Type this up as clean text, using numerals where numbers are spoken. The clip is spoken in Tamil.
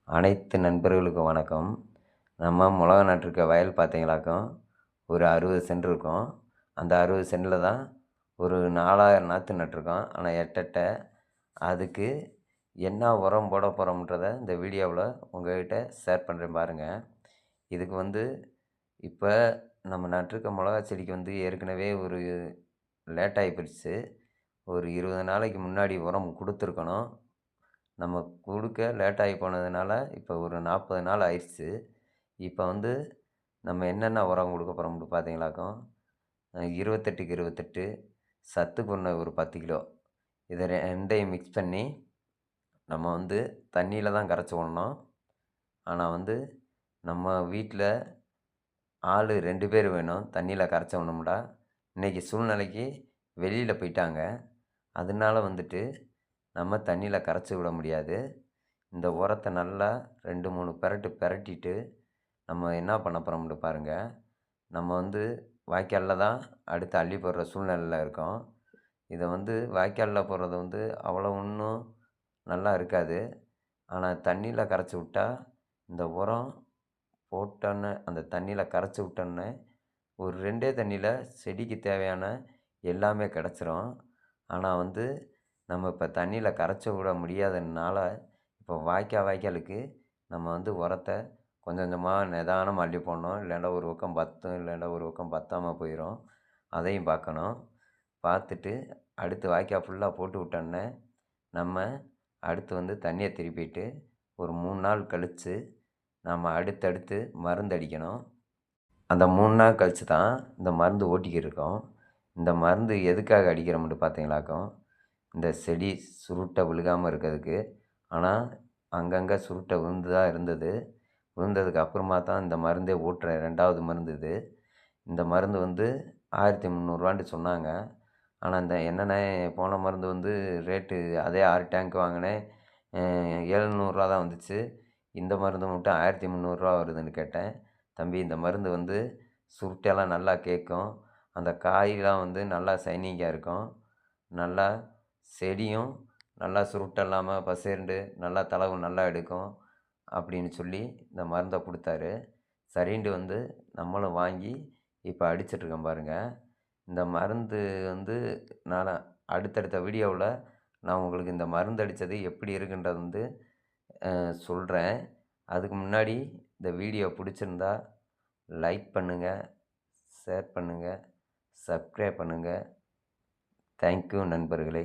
அனைத்து நண்பர்களுக்கும் வணக்கம். நம்ம மிளகா நட்டிருக்க வயல் பார்த்தீங்களாக்கும், ஒரு 60 சென்ட் இருக்கும். அந்த 60 சென்டில் தான் ஒரு 4000 நாற்று நட்டிருக்கோம். ஆனால் எட்டட்ட அதுக்கு என்ன உரம் போட போகிறோம்ன்றத இந்த வீடியோவில் உங்கள்கிட்ட ஷேர் பண்ணுறேன் பாருங்கள். இதுக்கு இப்போ நம்ம நட்டிருக்க மிளகா செடிக்கு ஏற்கனவே ஒரு லேட் ஆகி போயிடுச்சு. ஒரு 20 நாளைக்கு முன்னாடி உரம் கொடுத்துருக்கணும். நம்ம கொடுக்க லேட் ஆகி போனதுனால, இப்போ ஒரு 40 நாள் ஆயிடுச்சு. இப்போ நம்ம என்னென்ன உரம் கொடுக்க போகிறோம்னு பார்த்தீங்களாக்கும், 28க்கு 28 சத்து பொருள் ஒரு 10 கிலோ. இதை ரெண்டையும் மிக்ஸ் பண்ணி நம்ம தண்ணியில் தான் கரைச்சி விடணும். ஆனால் நம்ம வீட்டில் ஆள் 2 பேர் வேணும் தண்ணியில் கரைச்சி விடணும்டா. இன்றைக்கி சூழ்நிலைக்கு வெளியில் போயிட்டாங்க. அதனால நம்ம தண்ணியில் கரைச்சி விட முடியாது. இந்த உரத்தை நல்லா 2, 3 பெரட்டிட்டு நம்ம என்ன பண்ண போகிறோம்னு பாருங்கள். நம்ம வாய்க்காலில் தான் அடுத்து அள்ளி போடுற சூழ்நிலையில் இருக்கோம். இதை வாய்க்காலில் போடுறது அவ்வளோ ஒன்றும் நல்லா இருக்காது. ஆனால் தண்ணியில் கரைச்சி விட்டா இந்த உரம் போட்டோன்னே அந்த தண்ணியில் கரைச்சி விட்டோன்னே ஒரு 2 தண்ணியில் செடிக்கு தேவையான எல்லாமே கிடச்சிரும். ஆனால் நம்ம இப்போ தண்ணியில் கரைச்சி விட முடியாததுனால இப்போ வாய்க்காலுக்கு நம்ம உரத்தை கொஞ்சம் கொஞ்சமாக நிதானமாக அள்ளி போடணும். இல்லைன்னா ஒரு பக்கம் பற்றும், இல்லைன்னா ஒரு பக்கம் பற்றாம போயிடும். அதையும் பார்க்கணும். பார்த்துட்டு அடுத்து வாய்க்கால் ஃபுல்லாக போட்டு விட்டோன்னே நம்ம அடுத்து தண்ணியை திருப்பிட்டு ஒரு 3 நாள் கழித்து நம்ம அடுத்தடுத்து மருந்து அடிக்கணும். அந்த 3 நாள் கழித்து தான் இந்த மருந்து ஓட்டிக்கிருக்கோம். இந்த மருந்து எதுக்காக அடிக்கிறோம்னு பார்த்தீங்களாக்கும், இந்த செடி சுருட்டை விழுகாமல் இருக்கிறதுக்கு. ஆனால் அங்கங்கே சுருட்டை விழுந்து தான் இருந்தது. விழுந்ததுக்கு அப்புறமா தான் இந்த மருந்தே ஊட்டுற 2வது மருந்து இது. இந்த மருந்து 1300 சொன்னாங்க. ஆனால் இந்த என்னண்ணே போன மருந்து ரேட்டு அதே 6 டேங்க் வாங்கினேன், 700 தான் வந்துச்சு. இந்த மருந்து மட்டும் 1300 வருதுன்னு கேட்டேன். தம்பி, இந்த மருந்து சுருட்டையெல்லாம் நல்லா கேட்கும். அந்த காயெலாம் நல்லா சைனிங்காக இருக்கும். நல்லா செடியும் நல்லா சுருட்டை இல்லாமல் பசேர்ண்டு நல்லா தளவு நல்லா எடுக்கும் அப்படின்னு சொல்லி இந்த மருந்தை கொடுத்தாரு. சரின்ட்டு நம்மளும் வாங்கி இப்போ அடிச்சிட்ருக்கேன் பாருங்கள். இந்த மருந்து நான் அடுத்தடுத்த வீடியோவில் நான் உங்களுக்கு இந்த மருந்து அடித்தது எப்படி இருக்குன்றது சொல்கிறேன். அதுக்கு முன்னாடி இந்த வீடியோ பிடிச்சிருந்தா லைக் பண்ணுங்கள், ஷேர் பண்ணுங்கள், சப்ஸ்கிரைப் பண்ணுங்கள். தேங்க்யூ நண்பர்களே.